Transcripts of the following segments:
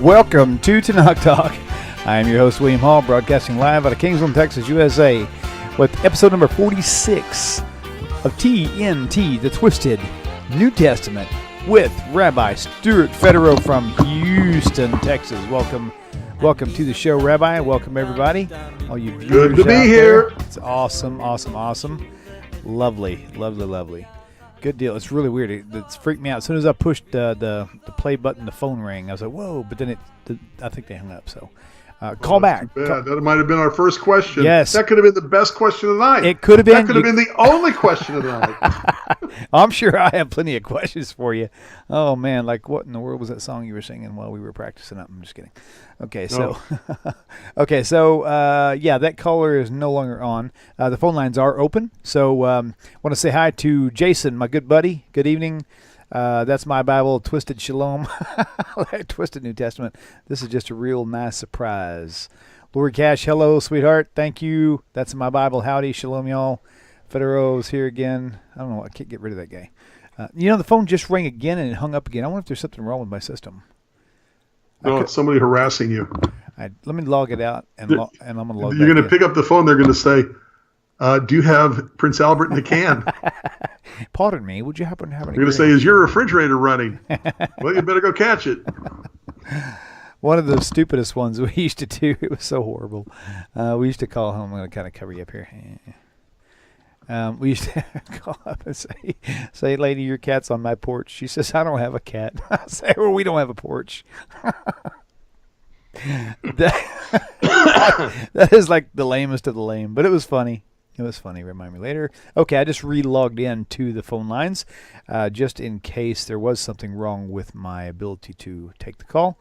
Welcome to Tanakh Talk. I am your host, William Hall, broadcasting live out of Kingsland, Texas, USA, with episode number 46 of TNT, the Twisted New Testament, with Rabbi Stuart Federow from Houston, Texas. Welcome to the show, Rabbi. Welcome, everybody. All you viewers good to be here. It's awesome. Lovely. Good deal. It's really weird. It's freaked me out. As soon as I pushed the play button, the phone rang. I was like, whoa, but then I think they hung up. So call back. That might have been our first question. Yes. That could have been the best question of the night. It could have been. That could have been the only question of the night. I'm sure I have plenty of questions for you. Oh, man. Like, what in the world was that song you were singing while we were practicing up? I'm just kidding. Okay, so, yeah, that caller is no longer on. The phone lines are open. So want to say hi to Jason, my good buddy. Good evening. That's my Bible, Twisted Shalom, Twisted New Testament. This is just a real nice surprise. Lori Cash, hello, sweetheart. Thank you. That's my Bible. Howdy, Shalom, y'all. Federow's here again. I don't know. I can't get rid of that guy. The phone just rang again and it hung up again. I wonder if there's something wrong with my system. No, it's somebody harassing you. Let me log it out, and I'm going to log You're going to pick up the phone. They're going to say, do you have Prince Albert in the can? Pardon me, would you happen to have any? You're going to say, is your refrigerator running? Well, you better go catch it. One of the stupidest ones we used to do. It was so horrible. We used to call home. I'm going to kind of cover you up here. We used to call up and say, lady, your cat's on my porch. She says, I don't have a cat. I say, well, we don't have a porch. That is like the lamest of the lame, but it was funny. It was funny. Remind me later. Okay, I just re-logged in to the phone lines just in case there was something wrong with my ability to take the call.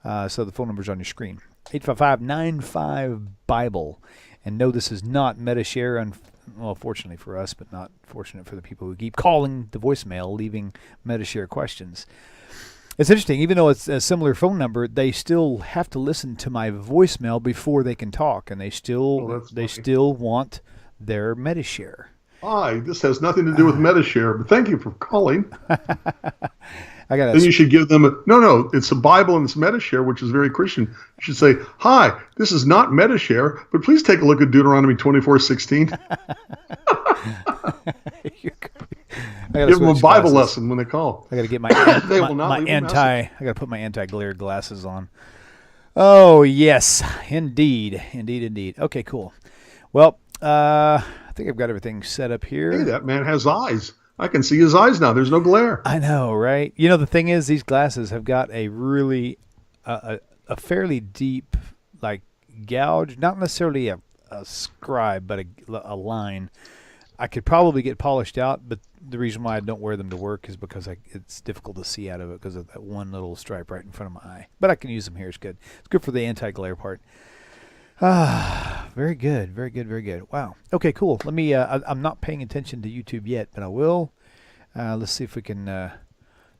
So the phone number's on your screen. 855-95-BIBLE. And no, this is not MetaShare, well, fortunately for us, but not fortunate for the people who keep calling the voicemail, leaving MetaShare questions. It's interesting, even though it's a similar phone number, they still have to listen to my voicemail before they can talk, and they still want their MetaShare. Hi, this has nothing to do with MetaShare, but thank you for calling. Then you should give them no, it's a Bible and it's MetaShare, which is very Christian. You should say, hi, this is not MetaShare, but please take a look at Deuteronomy 24:16. Give them a Bible lesson when they call. I got to get my I got to put my anti-glare glasses on. Oh yes, indeed. Okay, cool. Well, I think I've got everything set up here. Hey, that man has eyes. I can see his eyes now. There's no glare. I know, right? The thing is, these glasses have got a really a fairly deep like gouge, not necessarily a scribe, but a line. I could probably get polished out, but the reason why I don't wear them to work is because it's difficult to see out of it because of that one little stripe right in front of my eye. But I can use them here. It's good. It's good for the anti-glare part. Very good. Wow. Okay, cool. Let me, I'm not paying attention to YouTube yet, but I will. Let's see if we can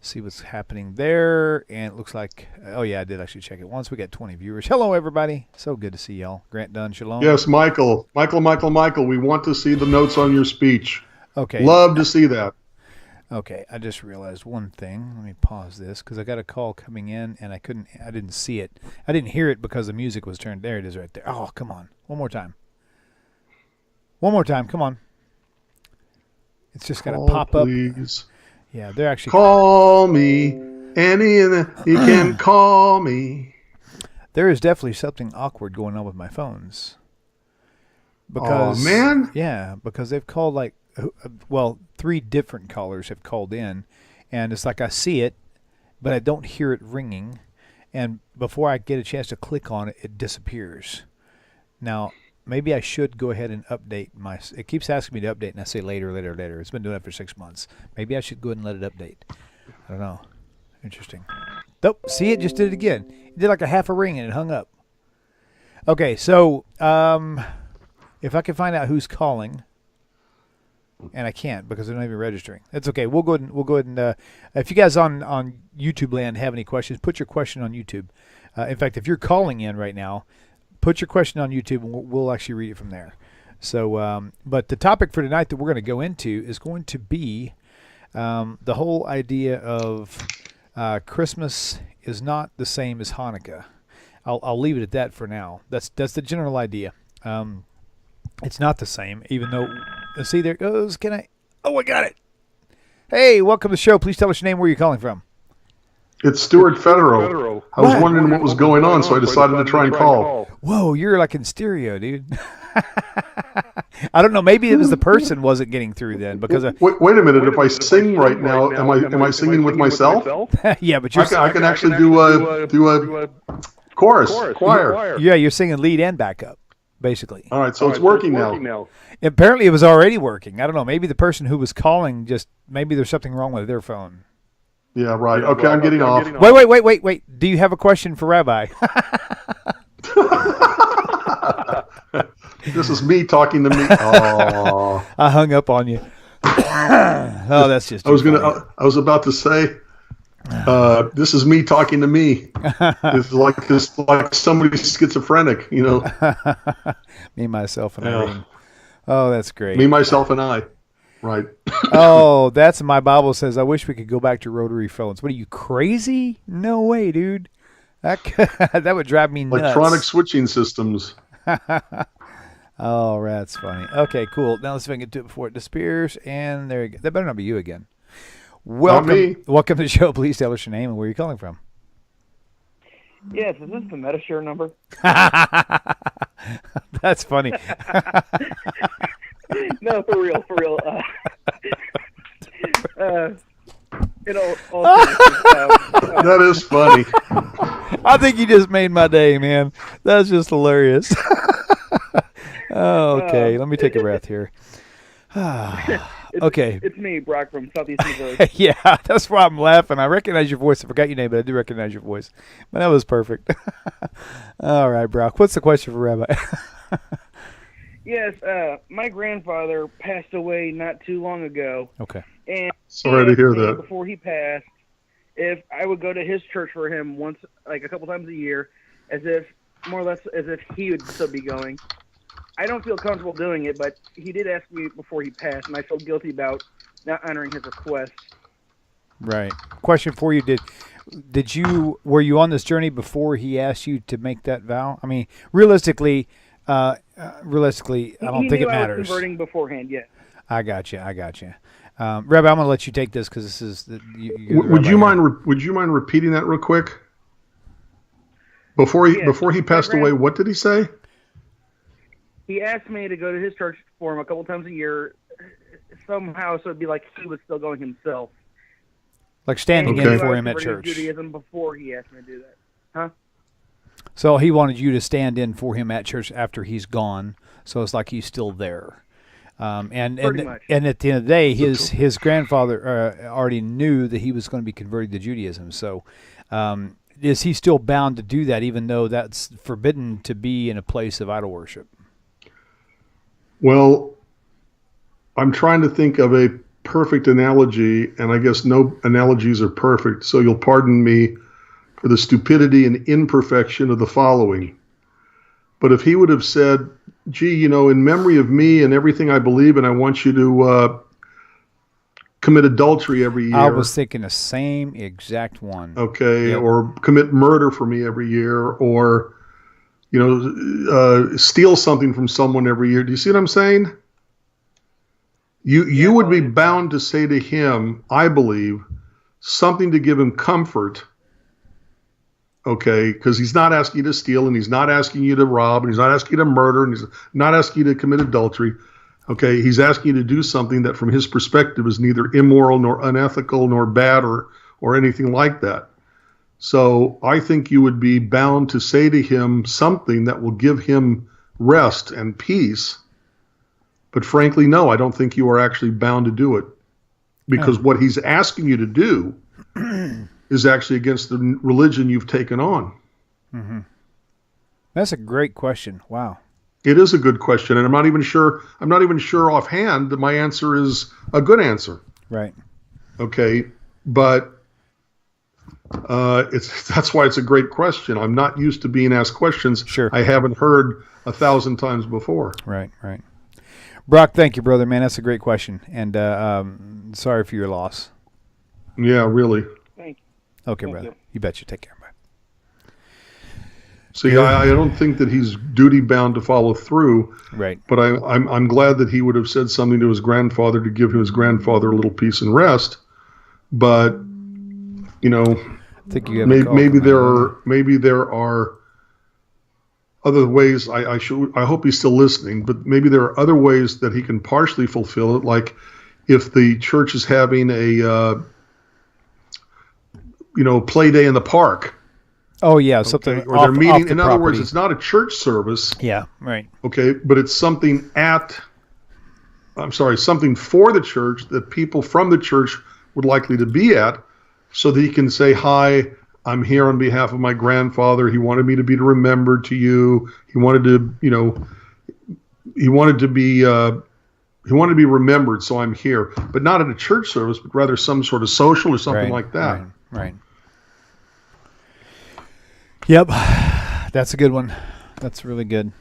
see what's happening there. And it looks like, oh yeah, I did actually check it once. We got 20 viewers. Hello, everybody. So good to see y'all. Grant Dunn, shalom. Yes, Michael. We want to see the notes on your speech. Okay. Love to see that. Okay, I just realized one thing. Let me pause this because I got a call coming in and I didn't see it. I didn't hear it because the music was turned. There it is right there. Oh, come on. One more time. Come on. It's just got to pop please. Up. Yeah, they're actually. Call me. You can call me. There is definitely something awkward going on with my phones. Because, oh, man. Yeah, because they've called 3 different callers have called in, and it's like I see it, but I don't hear it ringing, and before I get a chance to click on it, it disappears. Now, maybe I should go ahead and update it keeps asking me to update, and I say later. It's been doing it for 6 months. Maybe I should go ahead and let it update. I don't know. Interesting. Nope, see, it just did it again. It did like a half a ring, and it hung up. Okay, so, if I can find out who's calling, and I can't because they're not even registering. It's okay. We'll go ahead and if you guys on YouTube land have any questions, put your question on YouTube. In fact, if you're calling in right now, put your question on YouTube and we'll actually read it from there. So, but the topic for tonight that we're going to go into is going to be the whole idea of Christmas is not the same as Hanukkah. I'll leave it at that for now. That's the general idea. It's not the same, even though. See, there it goes. Can I? Oh, I got it. Hey, welcome to the show. Please tell us your name. Where you're calling from. It's Stuart Federow. I was wondering what was going on, so I decided to try and call. Whoa, you're like in stereo, dude. I don't know. Maybe it was the person wasn't getting through then because wait a minute. If I sing right now, am I singing with myself? Yeah, but I can actually do a chorus, choir. Yeah, you're singing lead and backup, basically. All right, so it's working now. Apparently, it was already working. I don't know. Maybe the person who was calling maybe there's something wrong with their phone. Yeah, right. Okay, I'm getting off. Wait. Do you have a question for Rabbi? This is me talking to me. Oh. I hung up on you. Oh, that's just. I was about to say. This is me talking to me. It's like somebody's schizophrenic, you know. Me, myself, and Irene. Oh, that's great. Me, myself, and I. Right. Oh, that's my Bible says. I wish we could go back to rotary phones. What are you, crazy? No way, dude. That would drive me nuts. Electronic switching systems. Oh, that's funny. Okay, cool. Now let's see if I can get to it before it disappears. And there you go. That better not be you again. Welcome to the show. Please tell us your name and where you're calling from. Yes, is this the MetaShare number? That's funny. No, for real. That is funny. I think you just made my day, man. That's just hilarious. Okay, let me take a breath here. Okay. It's me, Brock, from Southeast Missouri. Yeah, that's why I'm laughing. I recognize your voice. I forgot your name, but I do recognize your voice. But that was perfect. All right, Brock. What's the question for Rabbi? Yes, my grandfather passed away not too long ago. Okay. And sorry to hear that. Before he passed, if I would go to his church for him once, like a couple times a year, more or less as if he would still be going. I don't feel comfortable doing it, but he did ask me before he passed, and I feel guilty about not honoring his request. Right. Question for you: were you on this journey before he asked you to make that vow? I mean, realistically, I don't think it matters. I was converting beforehand. Yeah. I got you. Rabbi, I'm going to let you take this because this is. Would you mind repeating that real quick? Before he passed away, what did he say? He asked me to go to his church for him a couple times a year, somehow, so it'd be like he was still going himself. Like standing in for him at church. Judaism before he asked me to do that, huh? So he wanted you to stand in for him at church after he's gone. So it's like he's still there. And at the end of the day, his grandfather already knew that he was going to be converted to Judaism. So is he still bound to do that, even though that's forbidden to be in a place of idol worship? Well, I'm trying to think of a perfect analogy, and I guess no analogies are perfect, so you'll pardon me for the stupidity and imperfection of the following. But if he would have said, gee, in memory of me and everything I believe in, I want you to commit adultery every year. I was thinking the same exact one. Okay, yep. Or commit murder for me every year, or steal something from someone every year. Do you see what I'm saying? You would be bound to say to him, I believe, something to give him comfort. Okay, because he's not asking you to steal, and he's not asking you to rob, and he's not asking you to murder, and he's not asking you to commit adultery. Okay, he's asking you to do something that from his perspective is neither immoral nor unethical nor bad or anything like that. So I think you would be bound to say to him something that will give him rest and peace. But frankly, no, I don't think you are actually bound to do it. Because what he's asking you to do is actually against the religion you've taken on. Mm-hmm. That's a great question. Wow. It is a good question, and I'm not even sure offhand that my answer is a good answer. Right. Okay, but that's why it's a great question. I'm not used to being asked questions Sure. I haven't heard 1,000 times before. Right. Brock, thank you, brother, man. That's a great question, and sorry for your loss. Yeah, really. Thank Okay, Thank brother. you. You betcha. Take care, bye. See, I don't think that he's duty bound to follow through, Right. but I'm glad that he would have said something to his grandfather to give his grandfather a little peace and rest. But I think you have a call maybe coming. there are other ways. I hope he's still listening, but maybe there are other ways that he can partially fulfill it, like if the church is having a play day in the park. Oh yeah, something Okay, or they're meeting. off the In other words, property. it's not a church service. Yeah, right. Okay, but it's something something for the church that people from the church would likely to be at, so that he can say, "Hi, I'm here on behalf of my grandfather. He wanted me to be remembered to you. He wanted to, he wanted to be remembered, so I'm here." But not at a church service, but rather some sort of social or something like that. Right. Yep, that's a good one. That's really good.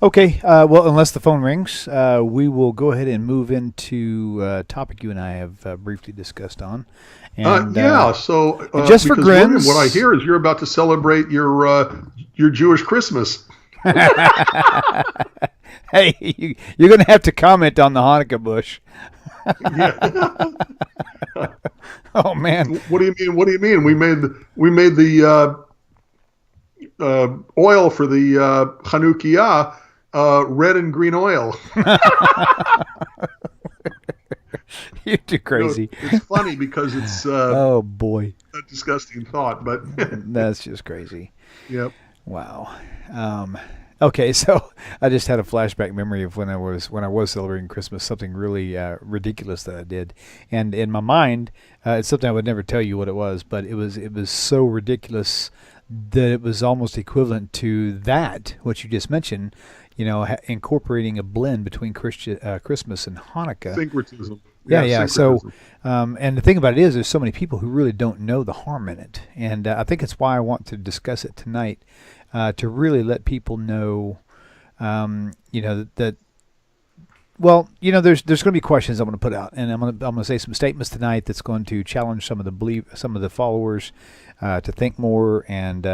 Okay, well, unless the phone rings, we will go ahead and move into a topic you and I have briefly discussed on. And, so just for because, grins, William, what I hear is you're about to celebrate your Jewish Christmas. Hey, you're going to have to comment on the Hanukkah bush. Yeah. Oh man. What do you mean? What do you mean? We made the oil for the Chanukiah red and green oil. You're too crazy. It's funny because it's oh boy, a disgusting thought, but that's just crazy. Yep. Wow. Okay, so I just had a flashback memory of when I was celebrating Christmas, something really ridiculous that I did, and in my mind, it's something I would never tell you what it was, but it was so ridiculous that it was almost equivalent to that what you just mentioned, incorporating a blend between Christmas and Hanukkah. Syncretism. Yeah. So, syncretism. and the thing about it is, there's so many people who really don't know the harm in it, and I think it's why I want to discuss it tonight, to really let people know, that. Well, there's going to be questions I'm going to put out, and I'm going to say some statements tonight that's going to challenge some of the followers to think more, and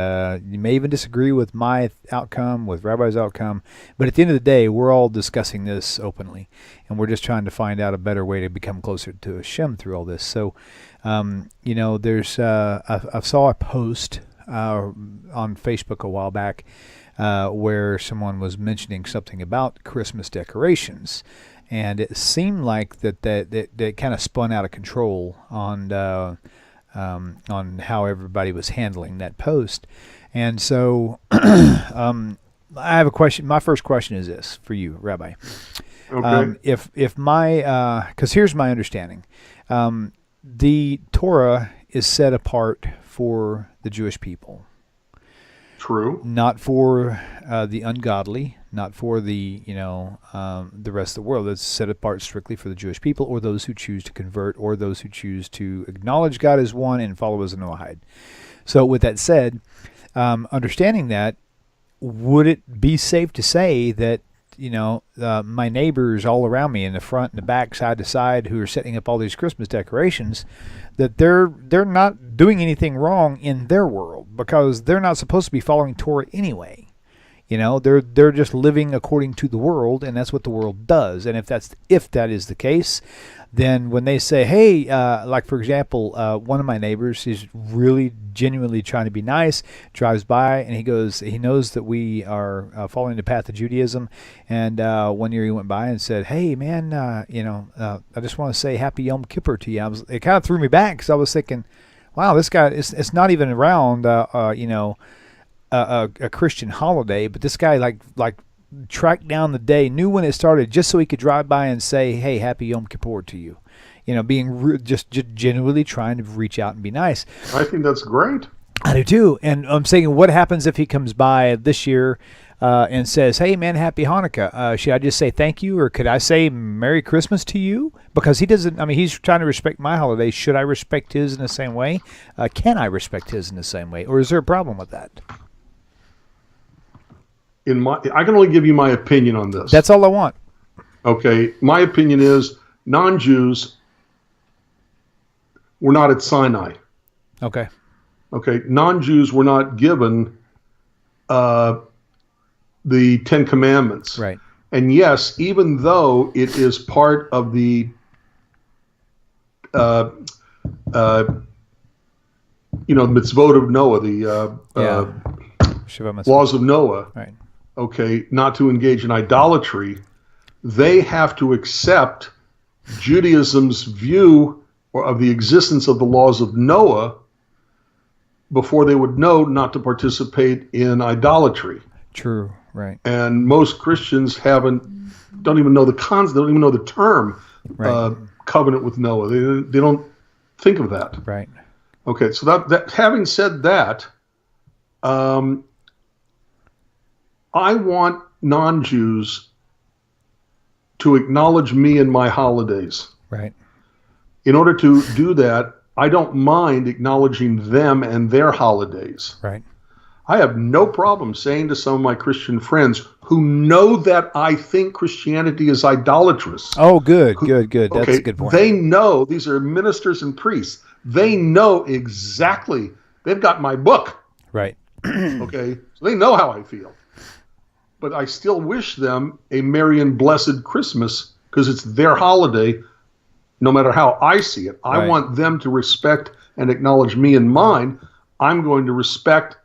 you may even disagree with my outcome, with Rabbi's outcome, but at the end of the day, we're all discussing this openly, and we're just trying to find out a better way to become closer to Hashem through all this. So, there's I saw a post on Facebook a while back where someone was mentioning something about Christmas decorations, and it seemed like that kind of spun out of control on how everybody was handling that post. And so I have a question. My first question is this for you, Rabbi. Okay. If my because here's my understanding, the Torah is set apart for the Jewish people. True. Not for the ungodly, not for the the rest of the world. It's set apart strictly for the Jewish people, or those who choose to convert, or those who choose to acknowledge God as one and follow as a Noahide. So, with that said, understanding that, would it be safe to say that my neighbors all around me in the front and the back, side to side, who are setting up all these Christmas decorations, that they're not doing anything wrong in their world, because they're not supposed to be following Torah anyway? They're just living according to the world, and that's what the world does. And if that is the case, then when they say, hey, like for example, one of my neighbors is really genuinely trying to be nice, drives by, and he knows that we are following the path of Judaism, and one year he went by and said, hey man, I just want to say Happy Yom Kippur to you. It kind of threw me back, because I was thinking, wow, this guy, it's not even around a Christian holiday, but this guy like tracked down the day, knew when it started, just so he could drive by and say, hey, Happy Yom Kippur to you. Being just genuinely trying to reach out and be nice. I think that's great. I do too. And I'm saying, what happens if he comes by this year and says, hey man, Happy Hanukkah? Should I just say thank you, or could I say Merry Christmas to you? Because he doesn't, he's trying to respect my holiday. Should I respect his in the same way? Can I respect his in the same way? Or is there a problem with that? I can only give you my opinion on this. That's all I want. Okay, my opinion is non-Jews were not at Sinai. Okay. Okay, non-Jews were not given the Ten Commandments. Right. And yes, even though it is part of the mitzvot of Noah, the Shiva mitzvah. laws of Noah, Right. okay, not to engage in idolatry, they have to accept Judaism's view of the existence of the laws of Noah before they would know not to participate in idolatry. True. Right. And most Christians don't even know the concept, don't even know the term covenant with Noah. They don't think of that. Right. Okay, so that having said that, I want non-Jews to acknowledge me and my holidays. Right. In order to do that, I don't mind acknowledging them and their holidays. Right. I have no problem saying to some of my Christian friends who know that I think Christianity is idolatrous. Oh, good. That's a good point. They know, these are ministers and priests. They know exactly. They've got my book. Right. Okay, so they know how I feel. But I still wish them a merry and blessed Christmas because it's their holiday, no matter how I see it. I want them to respect and acknowledge me and mine. I'm going to respect,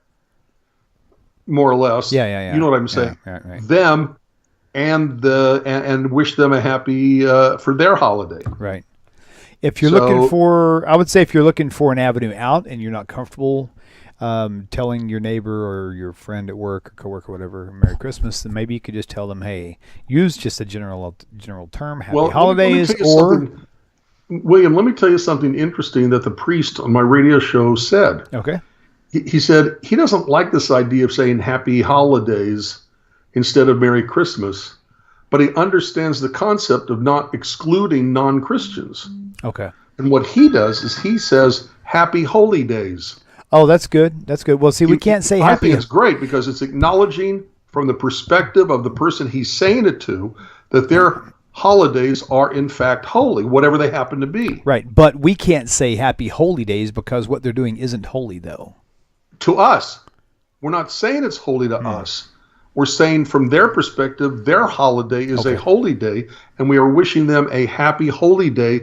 more or less. Yeah. You know what I'm saying? Yeah, right. Them and wish them a happy for their holiday. Right. If you're looking for, I would say if you're looking for an avenue out and you're not comfortable telling your neighbor or your friend at work or coworker, whatever, Merry Christmas, then maybe you could just tell them, hey, use just a general term, Happy Holidays, William, let me tell you something interesting that the priest on my radio show said. Okay. He said he doesn't like this idea of saying Happy Holidays instead of Merry Christmas, but he understands the concept of not excluding non-Christians. Okay. And what he does is he says Happy Holy Days. Oh, that's good. That's good. Well, see, we can't say happy. I think it's great because it's acknowledging from the perspective of the person he's saying it to that their holidays are in fact holy, whatever they happen to be. Right, but we can't say Happy Holy Days because what they're doing isn't holy, though. To us. We're not saying it's holy to us. We're saying from their perspective, their holiday is a holy day, and we are wishing them a happy holy day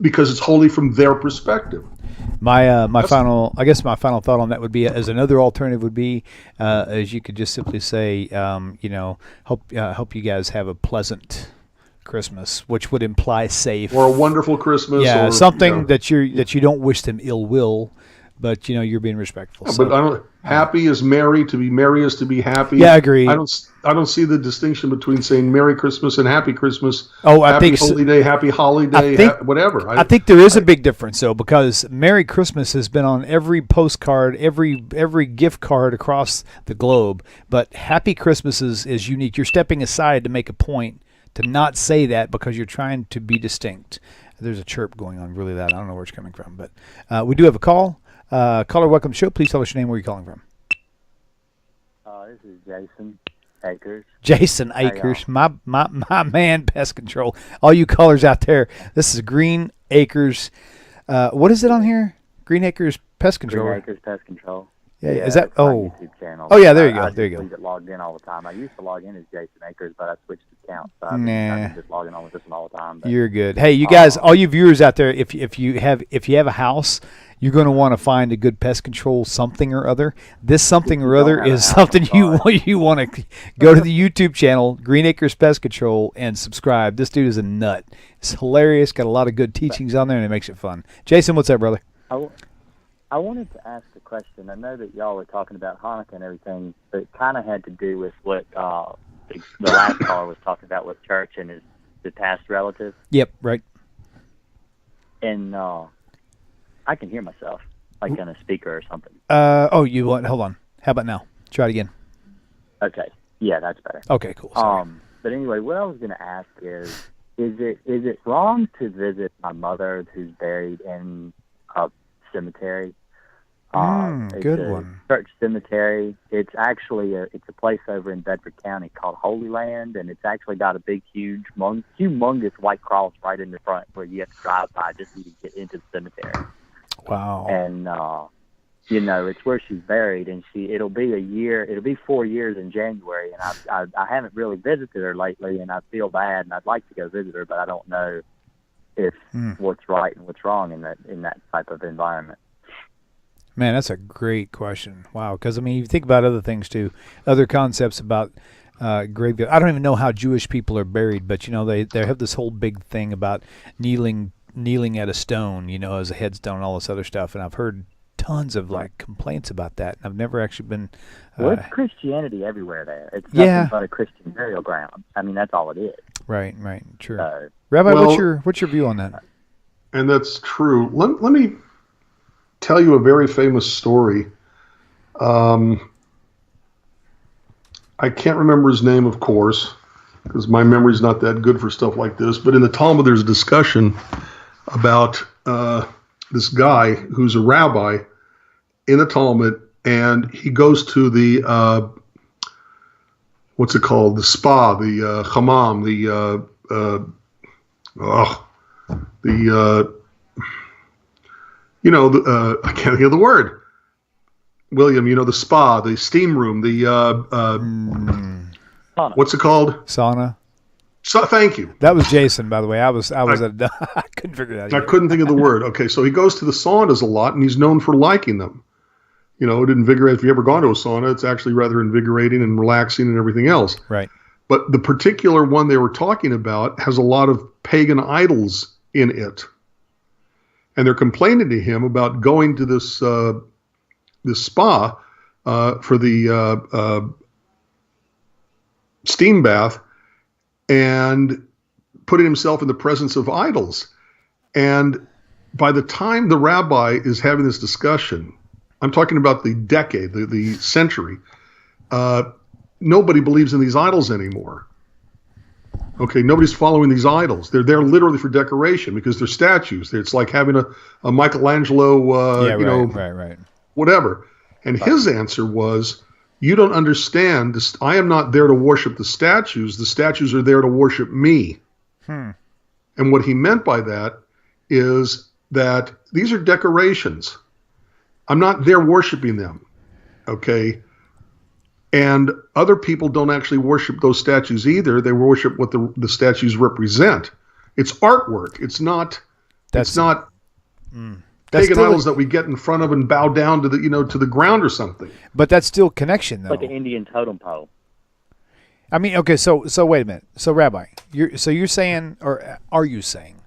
because it's holy from their perspective. My final thought on that would be, as another alternative would be, as you could just simply say, hope you guys have a pleasant Christmas, which would imply safe, or a wonderful Christmas, or something that you don't wish them ill will, but you're being respectful. Yeah, but I don't. Happy is merry. To be merry is to be happy. Yeah, I agree. I don't see the distinction between saying Merry Christmas and Happy Christmas. Oh, I happy think Holy Day, Happy Holiday, whatever. I think there is a big difference though, because Merry Christmas has been on every postcard, every gift card across the globe, but Happy Christmas is unique. You're stepping aside to make a point to not say that because you're trying to be distinct. There's a chirp going on really loud. I don't know where it's coming from, but we do have a call. Caller, welcome to the show. Please tell us your name. Where are you calling from? This is Jason Akers. Jason Akers, my man, pest control. All you callers out there, this is Green Acres. What is it on here? Green Acres Pest Control. Green Acres Pest Control. Yeah, is that? Oh, YouTube channel. Oh yeah, there you go. I there you go. Get logged in all the time. I used to log in as Jason Akers, but I switched the account. So I'm just logging on with this one all the time. But, you're good. Hey, you guys, all you viewers out there, if you have a house, you're going to want to find a good pest control something or other. This something or other is something you want to go to the YouTube channel, Green Acres Pest Control, and subscribe. This dude is a nut. It's hilarious. Got a lot of good teachings on there, and it makes it fun. Jason, what's up, brother? I wanted to ask a question. I know that y'all were talking about Hanukkah and everything, but it kind of had to do with what the last caller was talking about with church and his past relative. Yep, right. And I can hear myself, like on a speaker or something. You want? Hold on. How about now? Try it again. Okay. Yeah, that's better. Okay, cool. Sorry. But anyway, what I was going to ask is it wrong to visit my mother who's buried in a cemetery? Good one. Church cemetery. It's actually it's a place over in Bedford County called Holy Land, and it's actually got a big, huge, humongous white cross right in the front where you have to drive by just to get into the cemetery. Wow. And it's where she's buried, and it'll be 4 years in January, and I haven't really visited her lately, and I feel bad, and I'd like to go visit her, but I don't know if what's right and what's wrong in that type of environment. Man, that's a great question. Wow, because you think about other things too, other concepts about graveyard. I don't even know how Jewish people are buried, but they have this whole big thing about kneeling at a stone, as a headstone and all this other stuff, and I've heard tons of complaints about that. I've never actually been. Well, it's Christianity everywhere there. It's nothing but a Christian burial ground. That's all it is. Right, sure. Rabbi, what's your view on that? And that's true. Let me tell you a very famous story. I can't remember his name, of course, because my memory's not that good for stuff like this. But in the Talmud, there's a discussion about this guy who's a rabbi in the Talmud, and he goes to the what's it called? The spa, the hammam, I can't think of the word. William, the spa, the steam room, what's it called? Sauna. So, thank you. That was Jason, by the way. I couldn't figure it out. I couldn't think of the word. Okay, so he goes to the saunas a lot, and he's known for liking them. It invigorates. If you've ever gone to a sauna, it's actually rather invigorating and relaxing and everything else. Right. But the particular one they were talking about has a lot of pagan idols in it. And they're complaining to him about going to this spa for the steam bath and putting himself in the presence of idols. And by the time the rabbi is having this discussion, I'm talking about the decade, the century, nobody believes in these idols anymore. Okay, nobody's following these idols. They're there literally for decoration because they're statues. It's like having a Michelangelo, right. whatever. And his answer was, you don't understand. I am not there to worship the statues. The statues are there to worship me. And what he meant by that is that these are decorations. I'm not there worshiping them. Okay? And other people don't actually worship those statues either. They worship what the statues represent. It's artwork. It's not. Pagan idols that we get in front of and bow down to the ground or something. But that's still connection, though. Like an Indian totem pole. Okay. So wait a minute. So Rabbi, you're saying, or are you saying,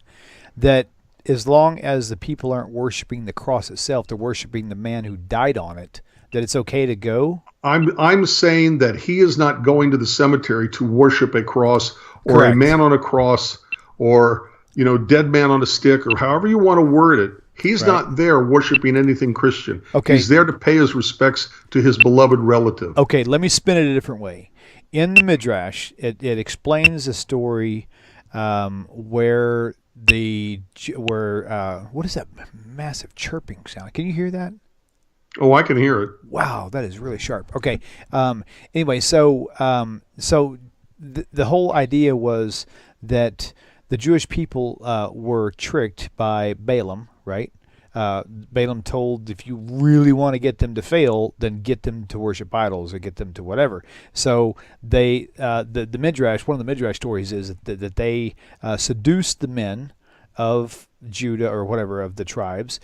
that as long as the people aren't worshiping the cross itself, they're worshiping the man who died on it, that it's okay to go? I'm saying that he is not going to the cemetery to worship a cross or Correct. A man on a cross or dead man on a stick or however you want to word it. He's not there worshiping anything Christian. Okay. He's there to pay his respects to his beloved relative. Okay, let me spin it a different way. In the Midrash, it explains a story where what is that massive chirping sound? Can you hear that? Oh, I can hear it. Wow, that is really sharp. Okay. Anyway, so the whole idea was that the Jewish people were tricked by Balaam, right? Balaam told, if you really want to get them to fail, then get them to worship idols or get them to whatever. So they, the Midrash, one of the Midrash stories is that they seduced the men of Judah or whatever of the tribes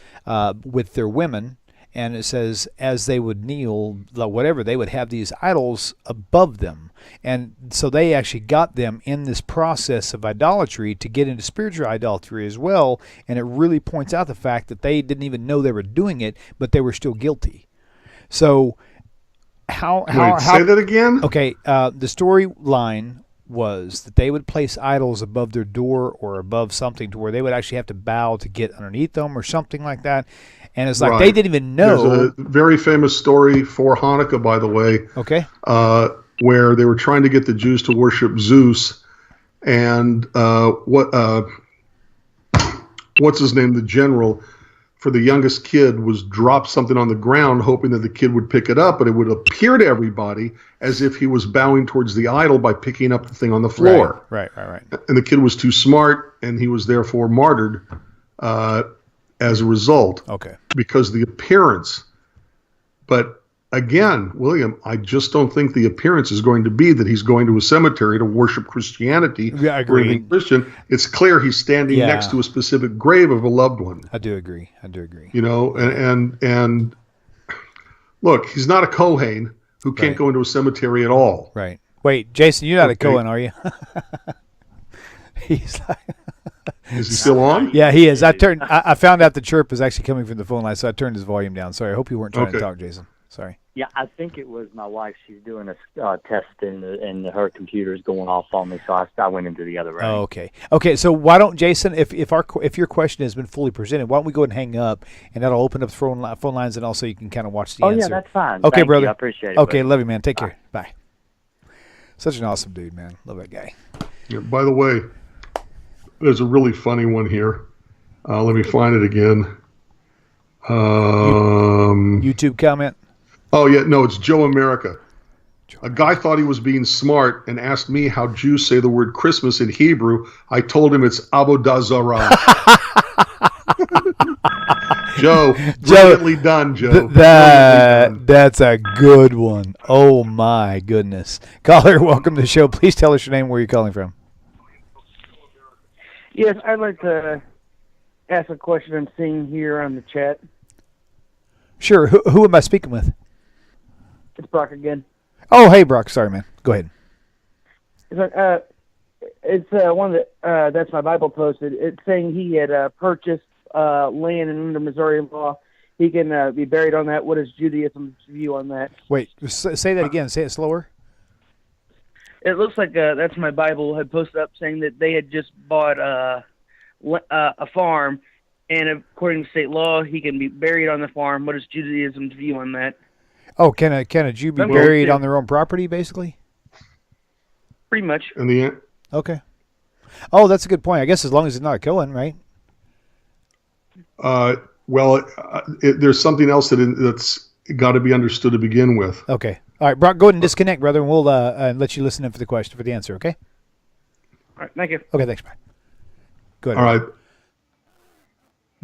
with their women. And it says, as they would kneel, whatever, they would have these idols above them. And so they actually got them in this process of idolatry to get into spiritual idolatry as well. And it really points out the fact that they didn't even know they were doing it, but they were still guilty. So say that again? Okay, the storyline was that they would place idols above their door or above something to where they would actually have to bow to get underneath them or something like that. And it's like they didn't even know. There's a very famous story for Hanukkah, by the way. Okay. Where they were trying to get the Jews to worship Zeus, and what's his name? The general for the youngest kid was dropped something on the ground, hoping that the kid would pick it up, but it would appear to everybody as if he was bowing towards the idol by picking up the thing on the floor. Right. And the kid was too smart, and he was therefore martyred as a result. Okay. Because the appearance But again, William, I just don't think the appearance is going to be that he's going to a cemetery to worship Christianity Yeah, I or anything agree. Christian. It's clear he's standing next to a specific grave of a loved one. I do agree. You know, and look, he's not a Kohen who can't Right. go into a cemetery at all. Right. Wait, Jason, you're not a Okay. Cohen, are you? He's like, Is he still on? yeah, he is. I found out the chirp was actually coming from the phone line, so I turned his volume down. Sorry. I hope you weren't trying to Okay. talk, Jason. Sorry. Yeah, I think it was my wife. She's doing a test, and her computer's going off on me, so I went into the other room. Oh, okay. Okay. So why don't Jason, if your question has been fully presented, why don't we go ahead and hang up, and that'll open up phone lines, and also you can kind of watch the answer. Yeah, that's fine. Okay, Thank brother. You. I appreciate it. Okay, buddy. love you, man. Take care. Bye. Such an awesome dude, man. Love that guy. Yeah, by the way, there's a really funny one here. Let me find it again. YouTube comment. Oh, yeah, no, it's Joe America. A guy thought he was being smart and asked me how Jews say the word Christmas in Hebrew. I told him it's Avodah Zarah. Joe, brilliantly done, Joe. That's a good one. Oh my goodness. Caller, welcome to the show. Please tell us your name, where you're calling from. Yes, I'd like to ask a question I'm seeing here on the chat. Sure. Who am I speaking with? It's Brock again. Oh, hey, Brock. Sorry, man. Go ahead. It's one that that's my Bible posted. It's saying he had purchased land, and under Missouri law, he can be buried on that. What is Judaism's view on that? Wait, say that again. Say it slower. It looks like that's my Bible had posted up saying that they had just bought a farm, and according to state law, he can be buried on the farm. What is Judaism's view on that? Oh, can a Jew be buried on their own property, basically? Pretty much. In the end, Okay. Oh, that's a good point. I guess as long as it's not a Cohen, right? there's something else that's got to be understood to begin with. Okay. All right, Brock, go ahead and disconnect, brother, and we'll let you listen in for the answer, okay? All right, thank you. Okay, thanks, Brian. Go ahead. All right.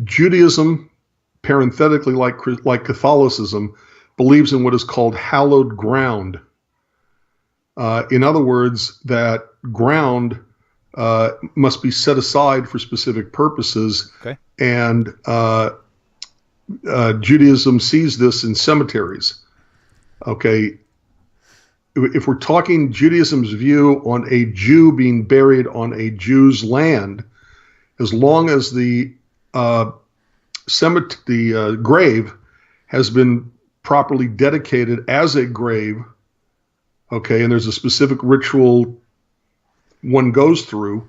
Judaism, parenthetically like Catholicism, believes in what is called hallowed ground. In other words, that ground must be set aside for specific purposes. Okay. And Judaism sees this in cemeteries. Okay. If we're talking Judaism's view on a Jew being buried on a Jew's land, as long as the grave has been properly dedicated as a grave, okay, and there's a specific ritual one goes through,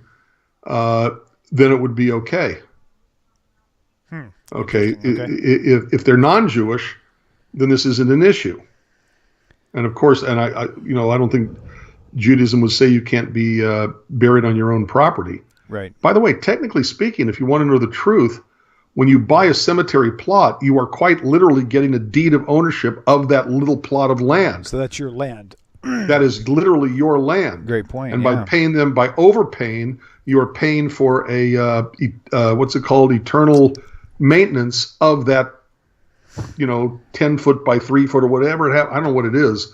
then it would be okay. Okay, if they're non-Jewish, then this isn't an issue. And of course, and I don't think Judaism would say you can't be buried on your own property. Right. By the way, technically speaking, if you want to know the truth, when you buy a cemetery plot, you are quite literally getting a deed of ownership of that little plot of land. So that's your land. That is literally your land. Great point. And yeah. by overpaying, you are paying for a what's it called, eternal maintenance of that, 10 foot by 3 foot or whatever I don't know what it is,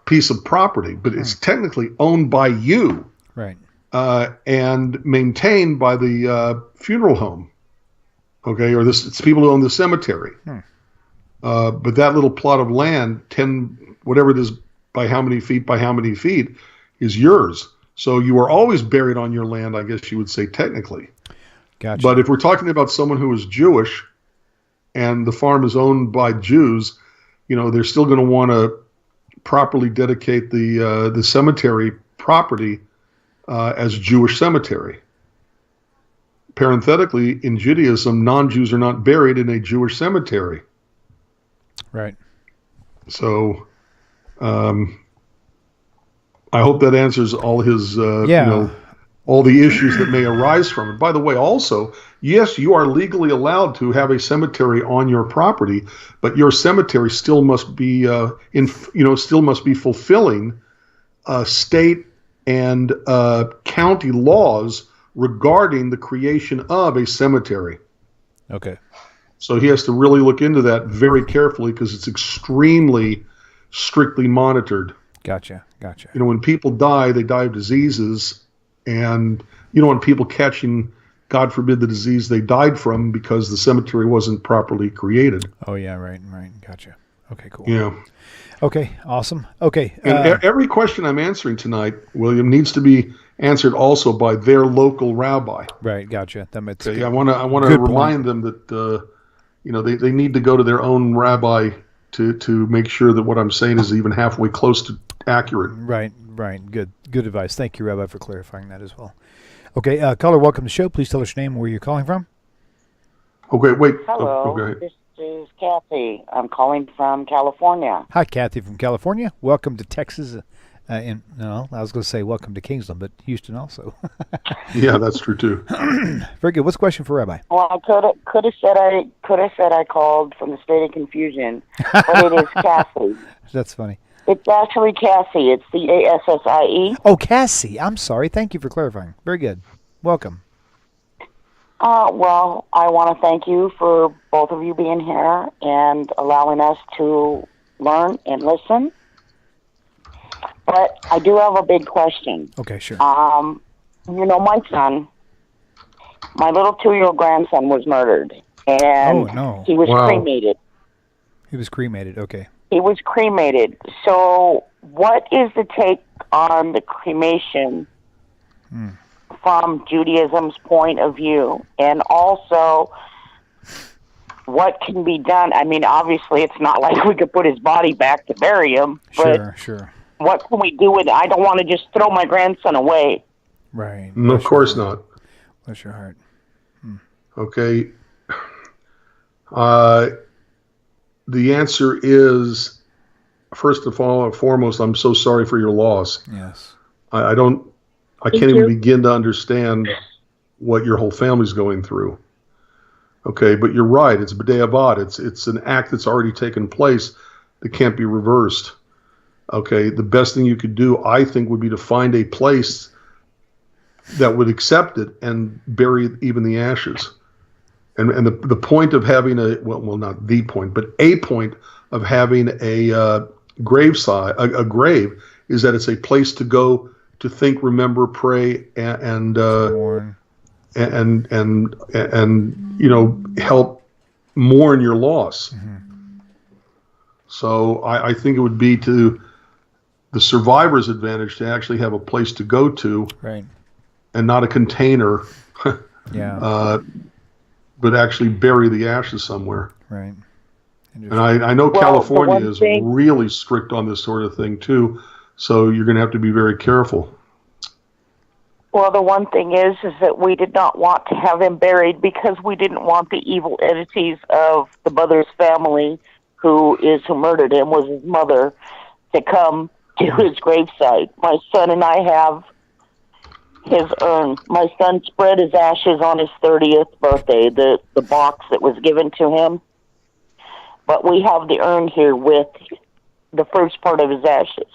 piece of property, but it's technically owned by you. Right. And maintained by the funeral home, okay, or it's people who own the cemetery. But that little plot of land, 10, whatever it is, by how many feet, is yours. So you are always buried on your land, I guess you would say technically. Gotcha. But if we're talking about someone who is Jewish and the farm is owned by Jews, they're still going to want to properly dedicate the cemetery property as Jewish cemetery. Parenthetically, in Judaism, non-Jews are not buried in a Jewish cemetery. Right. So, I hope that answers all his, all the issues that may arise from it. By the way, also, yes, you are legally allowed to have a cemetery on your property, but your cemetery still must be fulfilling state and county laws regarding the creation of a cemetery. Okay. So he has to really look into that very carefully because it's extremely strictly monitored. Gotcha. You know, when people die, they die of diseases, and you don't want people catching, God forbid, the disease they died from because the cemetery wasn't properly created. Oh yeah, right. Gotcha. Okay, cool. Yeah. Okay, awesome. Okay. And every question I'm answering tonight, William, needs to be answered also by their local rabbi. Right, gotcha. That makes Okay, good. I want to remind them that you know, they need to go to their own rabbi to make sure that what I'm saying is even halfway close to accurate. Right. Good advice. Thank you, Rabbi, for clarifying that as well. Okay, caller, welcome to the show. Please tell us your name and where you're calling from. Okay, wait. Hello, Okay. this is Kathy. I'm calling from California. Hi, Kathy from California. Welcome to Texas. No, I was going to say welcome to Kingsland, but Houston also. Yeah, that's true too. Very good. What's the question for Rabbi? Well, I could have said I called from the state of confusion, but it is Cassie. That's funny. It's actually Cassie. It's Cassie. Oh, Cassie. I'm sorry. Thank you for clarifying. Very good. Welcome. Well, I want to thank you for both of you being here and allowing us to learn and listen. But I do have a big question. Okay, sure. You know, my little 2-year-old grandson was murdered, and he was cremated. He was cremated. Okay. He was cremated. So what is the take on the cremation from Judaism's point of view? And also, what can be done? I mean, obviously, it's not like we could put his body back to bury him. But Sure. what can we do with it? I don't want to just throw my grandson away. Right. No, of course not. Bless your heart. Okay. The answer is, first of all and foremost, I'm so sorry for your loss. Yes. I can't even begin to understand what your whole family's going through. Okay, but you're right. It's b'diavad. It's an act that's already taken place that can't be reversed. Okay, the best thing you could do, I think, would be to find a place that would accept it and bury even the ashes. And the point of having not the point, but a point of having a graveside, a grave, is that it's a place to go to think, remember, pray, and you know, help mourn your loss. Mm-hmm. So I think it would be to the survivor's advantage to actually have a place to go to, right, and not a container. Yeah. But actually bury the ashes somewhere. Right. And I know California is really strict on this sort of thing too, so you're going to have to be very careful. Well, the one thing is that we did not want to have him buried because we didn't want the evil entities of the mother's family, who murdered him, was his mother, to come to his gravesite. My son and I have his urn. My son spread his ashes on his 30th birthday, the box that was given to him. But we have the urn here with the first part of his ashes.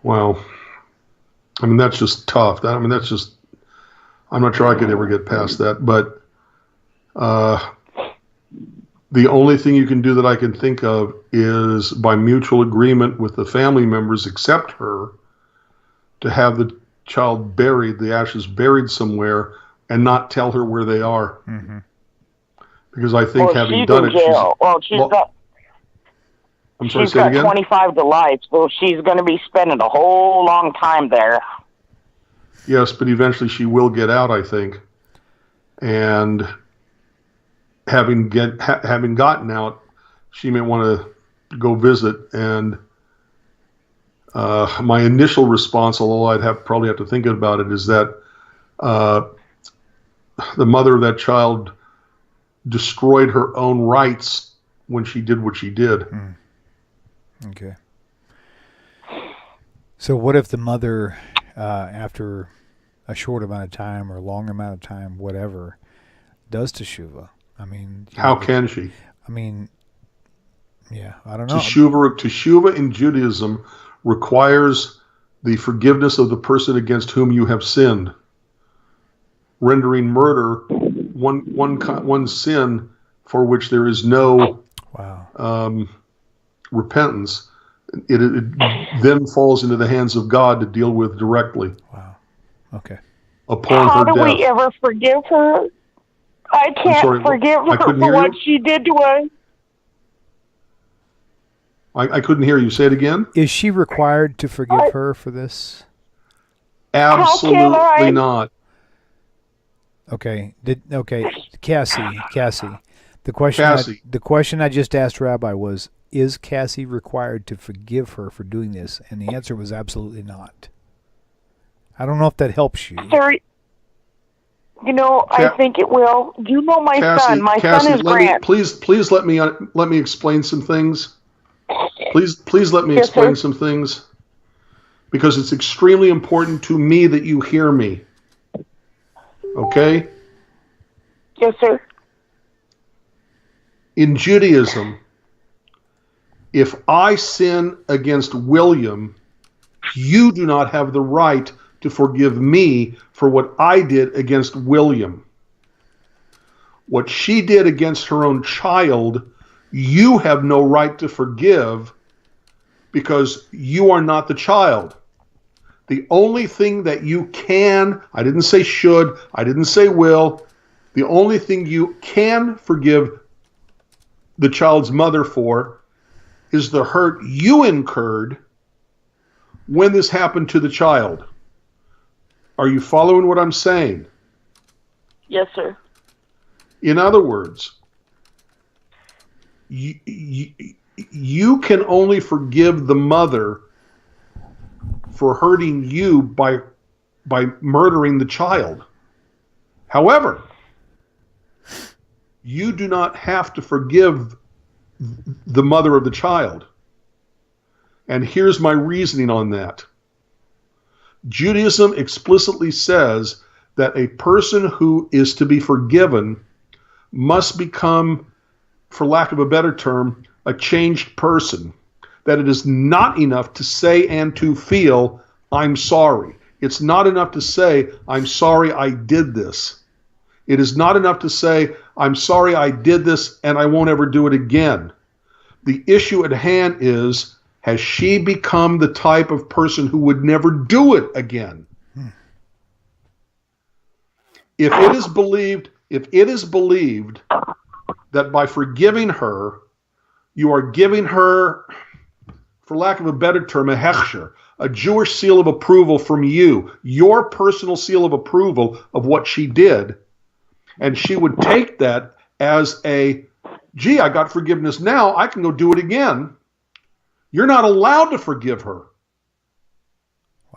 Well, I mean, that's just tough. That's just, I'm not sure I could ever get past that. But the only thing you can do that I can think of is by mutual agreement with the family members, except her, to have the child buried, the ashes buried somewhere, and not tell her where they are. Mm-hmm. Because I think having done it, she's got 25 to life, so she's going to be spending a whole long time there. Yes, but eventually she will get out, I think. And having gotten out, she may want to go visit. And my initial response, although I'd probably have to think about it, is that the mother of that child destroyed her own rights when she did what she did. Mm. Okay. So what if the mother, after a short amount of time or a long amount of time, whatever, does teshuvah? I mean, how can she? I mean, yeah, I don't know. Teshuvah in Judaism requires the forgiveness of the person against whom you have sinned. rendering murder one sin for which there is no repentance, it then falls into the hands of God to deal with directly. Wow. Okay. Upon How her do death. we ever forgive her? I can't forgive her for what she did to us. I couldn't hear you. Say it again. Is she required to forgive her for this? Absolutely not. Okay. Cassie. The question I just asked Rabbi was, is Cassie required to forgive her for doing this? And the answer was absolutely not. I don't know if that helps you. Sir, I think it will. You know my son. My son is Grant. Please let me explain some things. Please let me explain some things, because it's extremely important to me that you hear me. Okay? Yes, sir. In Judaism, if I sin against William, you do not have the right to forgive me for what I did against William. What she did against her own child, you have no right to forgive, because you are not the child. The only thing that you can, I didn't say should, I didn't say will, the only thing you can forgive the child's mother for is the hurt you incurred when this happened to the child. Are you following what I'm saying? Yes, sir. In other words, you can only forgive the mother for hurting you by murdering the child. However, you do not have to forgive the mother of the child. And here's my reasoning on that. Judaism explicitly says that a person who is to be forgiven must become, for lack of a better term, a changed person. That it is not enough to say and to feel, I'm sorry. It's not enough to say, I'm sorry I did this. It is not enough to say, I'm sorry I did this and I won't ever do it again. The issue at hand is, has she become the type of person who would never do it again? If it is believed that by forgiving her, you are giving her, for lack of a better term, a hechsher, a Jewish seal of approval from you, your personal seal of approval of what she did, and she would take that as a, gee, I got forgiveness now, I can go do it again. You're not allowed to forgive her.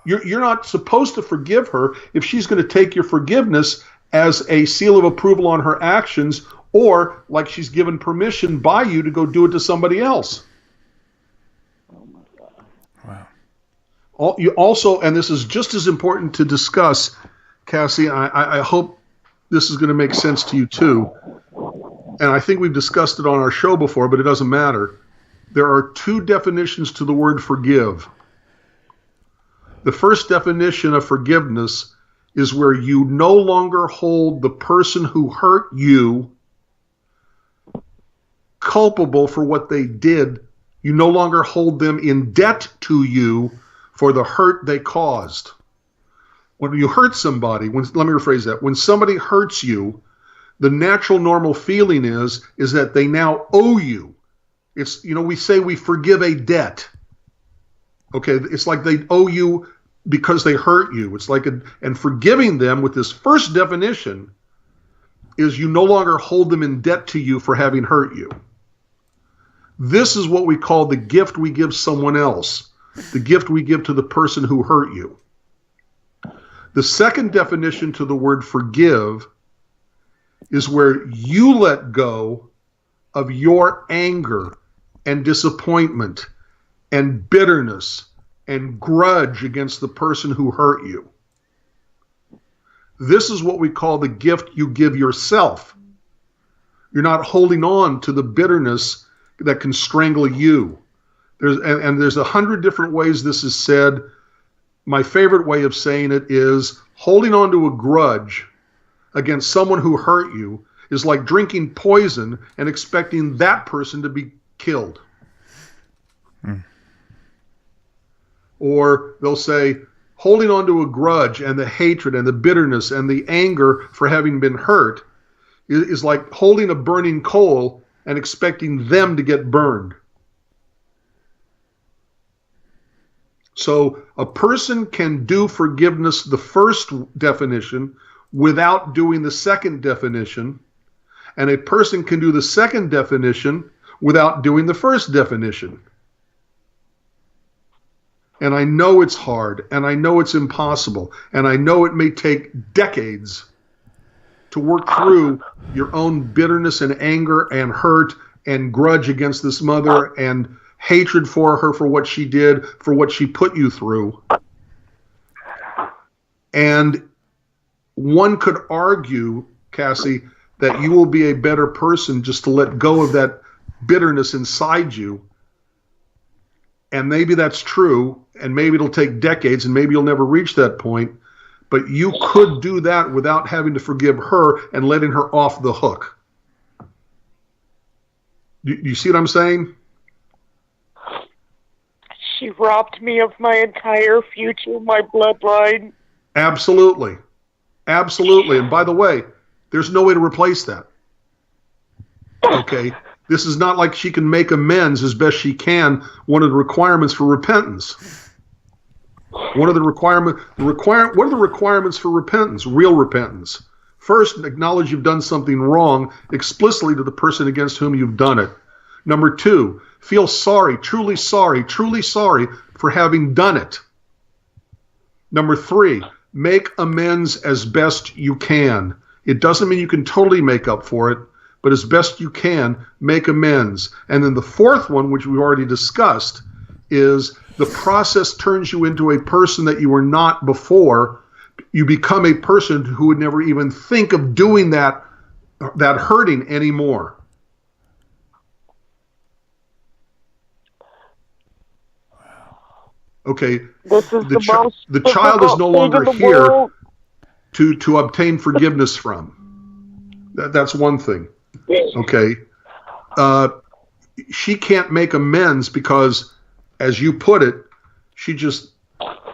You're not supposed to forgive her if she's going to take your forgiveness as a seal of approval on her actions, or like she's given permission by you to go do it to somebody else. Oh my God. Wow. You also, and this is just as important to discuss, Cassie, I hope this is going to make sense to you too. And I think we've discussed it on our show before, but it doesn't matter. There are two definitions to the word forgive. The first definition of forgiveness is where you no longer hold the person who hurt you culpable for what they did. You no longer hold them in debt to you for the hurt they caused. When you hurt somebody, let me rephrase that. When somebody hurts you, the natural normal feeling is that they now owe you. It's, we say we forgive a debt. Okay, it's like they owe you because they hurt you. It's like, and forgiving them with this first definition is you no longer hold them in debt to you for having hurt you. This is what we call the gift we give someone else, the gift we give to the person who hurt you. The second definition to the word forgive is where you let go of your anger and disappointment and bitterness and grudge against the person who hurt you. This is what we call the gift you give yourself. You're not holding on to the bitterness that can strangle you. There's 100 different ways this is said. My favorite way of saying it is holding on to a grudge against someone who hurt you is like drinking poison and expecting that person to be killed. Or they'll say, holding on to a grudge and the hatred and the bitterness and the anger for having been hurt is like holding a burning coal and expecting them to get burned. So a person can do forgiveness, the first definition, without doing the second definition, and a person can do the second definition without doing the first definition. And I know it's hard, and I know it's impossible, and I know it may take decades to work through your own bitterness and anger and hurt and grudge against this mother and hatred for her for what she did, for what she put you through. And one could argue, Cassie, that you will be a better person just to let go of that bitterness inside you. And maybe that's true, and maybe it'll take decades, and maybe you'll never reach that point. But you could do that without having to forgive her and letting her off the hook. You see what I'm saying? She robbed me of my entire future, my bloodline. Absolutely. Absolutely. And by the way, there's no way to replace that. Okay? This is not like she can make amends as best she can. One of the requirements for repentance. What are the requirements for repentance? Real repentance. First, acknowledge you've done something wrong explicitly to the person against whom you've done it. Number two, feel sorry truly for having done it. Number three, make amends as best you can. It doesn't mean you can totally make up for it, but as best you can, make amends. And then the fourth one, which we've already discussed, is the process turns you into a person that you were not before. You become a person who would never even think of doing that hurting anymore. Okay, This is the child is no longer here to obtain forgiveness from. That's one thing. Okay, she can't make amends because, as you put it, she just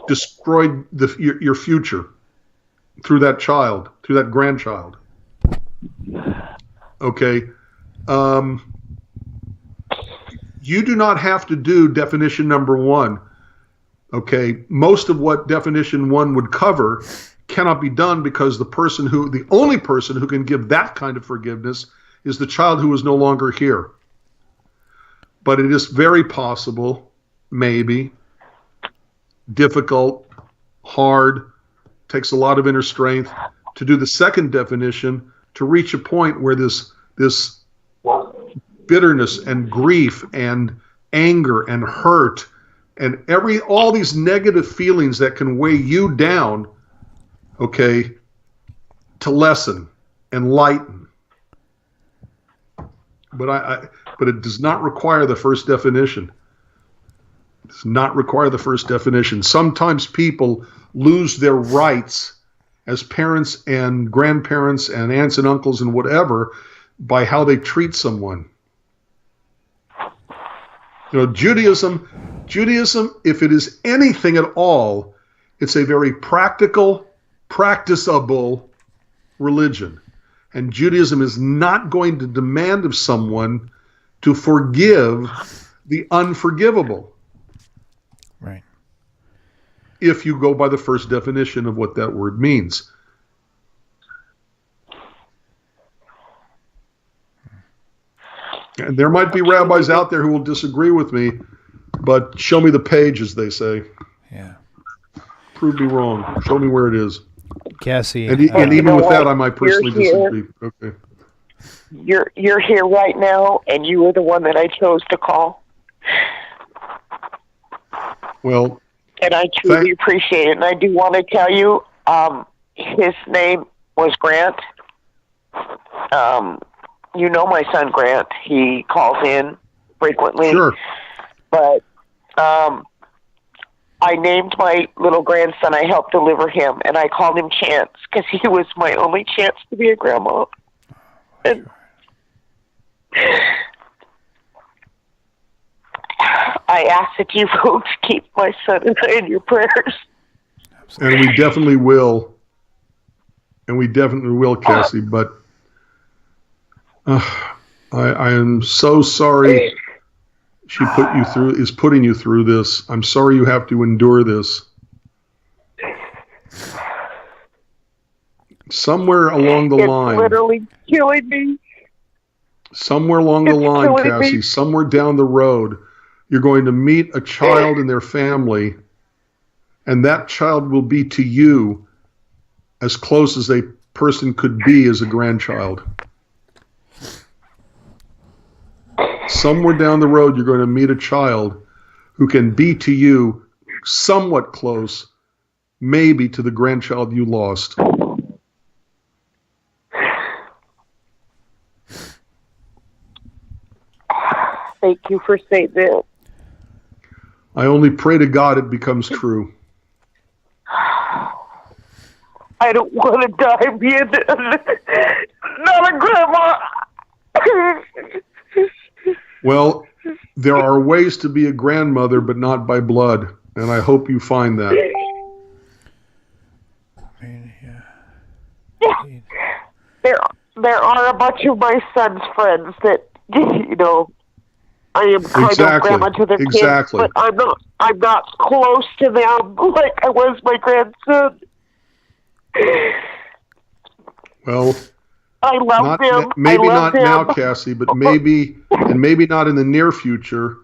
destroyed your future through that child, through that grandchild. Okay, you do not have to do definition number one. Okay, most of what definition one would cover cannot be done because the only person who can give that kind of forgiveness is the child who is no longer here. But it is very possible, maybe, difficult, hard, takes a lot of inner strength to do the second definition, to reach a point where this bitterness and grief and anger and hurt and all these negative feelings that can weigh you down, okay, to lessen and lighten. But it does not require the first definition. It does not require the first definition. Sometimes people lose their rights as parents and grandparents and aunts and uncles and whatever by how they treat someone. You know, Judaism, if it is anything at all, it's a very practical, practicable religion. And Judaism is not going to demand of someone to forgive the unforgivable. Right. If you go by the first definition of what that word means. And there might be rabbis out there who will disagree with me, but show me the page, as they say. Yeah. Prove me wrong. Show me where it is. Cassie. And even with that, I might personally disagree. Okay. You're here right now, and you were the one that I chose to call. Well, and I truly appreciate it. And I do want to tell you, his name was Grant. You know my son Grant. He calls in frequently. Sure. But I named my little grandson. I helped deliver him, and I called him Chance because he was my only chance to be a grandma. And I ask that you folks keep my son in your prayers. And we definitely will. And we definitely will, Cassie. But I am so sorry she is putting you through this. I'm sorry you have to endure this. Somewhere along the line. It's literally killing me. Somewhere along the line, Cassie, somewhere down the road, you're going to meet a child and their family, and that child will be to you as close as a person could be as a grandchild. Somewhere down the road, you're going to meet a child who can be to you somewhat close, maybe to the grandchild you lost. Thank you for saying that. I only pray to God it becomes true. I don't want to die being not a grandma. Well, there are ways to be a grandmother, but not by blood, and I hope you find that. There are a bunch of my son's friends that, you know, I am kind of grandma to their kids, but I'm not close to them like I was my grandson. Well, I love them. Maybe not now, Cassie, but maybe not in the near future,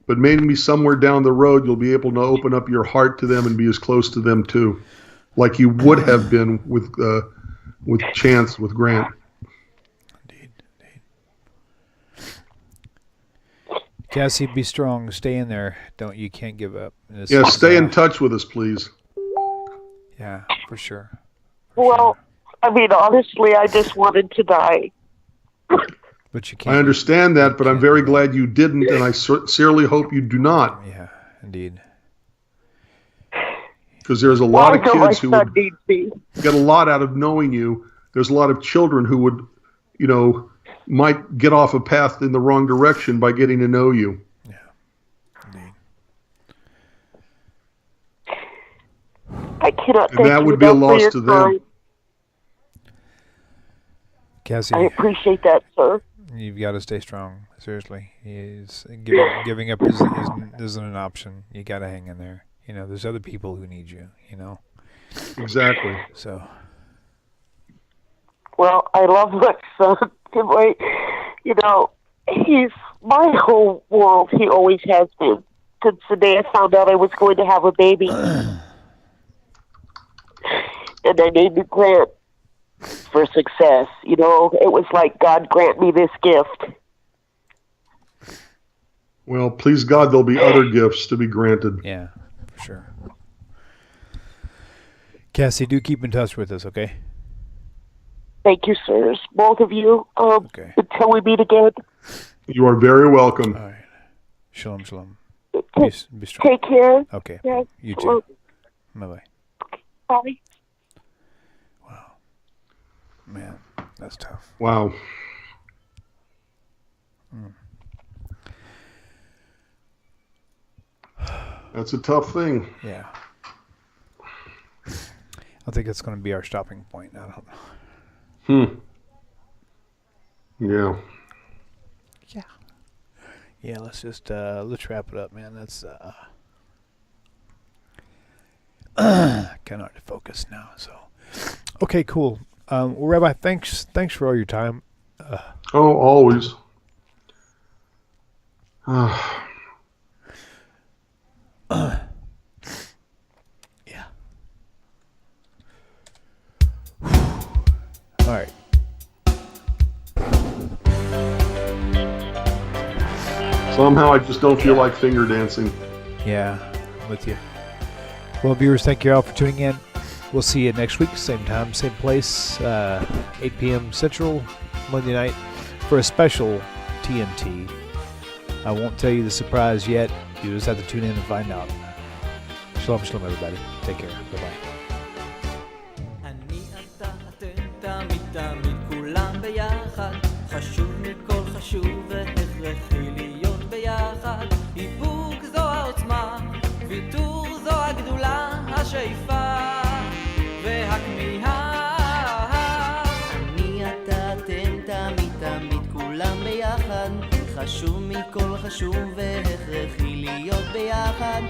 but maybe somewhere down the road you'll be able to open up your heart to them and be as close to them too, like you would have been with Chance, with Grant. Indeed. Cassie, be strong. Stay in there. You can't give up. Stay in touch with us, please. Yeah, for sure. Well, I mean, honestly, I just wanted to die. But you can't. I understand that, but I'm very glad you didn't, and I sincerely hope you do not. Yeah, indeed. Because there's a lot of kids who would get a lot out of knowing you. There's a lot of children who would, might get off a path in the wrong direction by getting to know you. Yeah, indeed. I cannot and that would be a loss to them. Cassie, I appreciate that, sir. You've got to stay strong. Seriously, giving up isn't an option. You got to hang in there. There's other people who need you. Exactly. So. Well, I love my son. He's my whole world. He always has been. Since the day I found out I was going to have a baby. And I named him Grant for success. It was like God grant me this gift. Well, please God, there'll be other gifts to be granted. Yeah, for sure. Cassie, do keep in touch with us, okay? Thank you, sirs. Both of you. Okay. Until we meet again. You are very welcome. All right. Shalom, shalom. Be strong. Take care. Okay. Yeah. You too. Bye-bye. Bye. Wow. Man, that's tough. Wow. That's a tough thing. Yeah. I think it's going to be our stopping point. I don't know. Yeah. Yeah, let's just let's wrap it up, man. That's kind of hard to focus now. So, okay, cool. Well, Rabbi, thanks for all your time. Always. Yeah. All right. Somehow I just don't feel like finger dancing. Yeah, I'm with you. Well, viewers, thank you all for tuning in. We'll see you next week, same time, same place, 8 p.m. Central, Monday night, for a special TNT. I won't tell you the surprise yet. You just have to tune in and find out. Shalom, shalom, everybody. Take care. Bye-bye. אני אתה אתם תמיד תמיד כולם ביחד חשוב מכל חשוב והכרחי להיות ביחד איפוק זו העוצמה ויתור זו הגדולה השאיפה והכמיהה אני אתה אתם תמיד תמיד כולם ביחד חשוב מכל חשוב והכרחי להיות ביחד